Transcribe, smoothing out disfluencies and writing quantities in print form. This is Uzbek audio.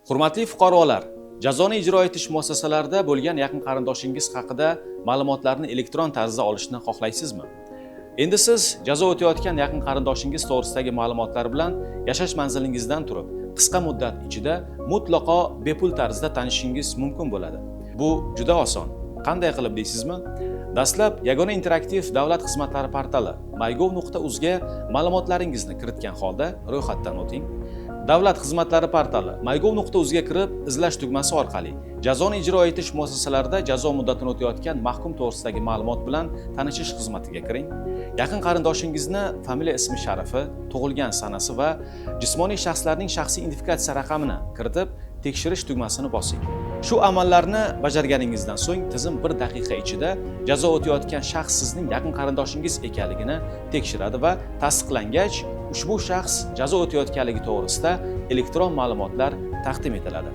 Hurmatli fuqarolar, jazoni ijro etish muassasalarida bo'lgan yaqin qarindoshingiz haqida ma'lumotlarni elektron tarzda olishni xohlaysizmi? Endi siz jazo o'tayotgan yaqin qarindoshingiz to'g'risidagi ma'lumotlar bilan yashash manzilingizdan turib, qisqa muddat ichida mutlaqo bepul tarzda tanishishingiz mumkin bo'ladi. Bu juda oson. Qanday qilib deysizmi? Dastlab yagona interaktiv davlat xizmatlari portali mygov.uz ga ma'lumotlaringizni kiritgan holda ro'yxatdan o'ting. Davlat xizmatlari portali mygov.uz ga kirib, izlash tugmasi orqali jazoni ijro etish muassasalarida jazo muddatini o'tayotgan mahkum to'g'risidagi ma'lumot bilan tanishish xizmatiga kiring. Yaqin qarindoshingizni familiya ismi sharifi, tug'ilgan sanasi va jismoniy shaxslarning shaxsiy identifikatsiya raqamini kiritib, tekshirish tugmasini bosing. Shu amallarni bajarganingizdan so'ng tizim 1 daqiqa ichida jazo o'tayotgan shaxs sizning yaqin qarindoshingiz ekanligini tekshiradi va tasdiqlangach, ushbu shaxs jazo o'tayotganligi to'g'risida elektron ma'lumotlar taqdim etiladi.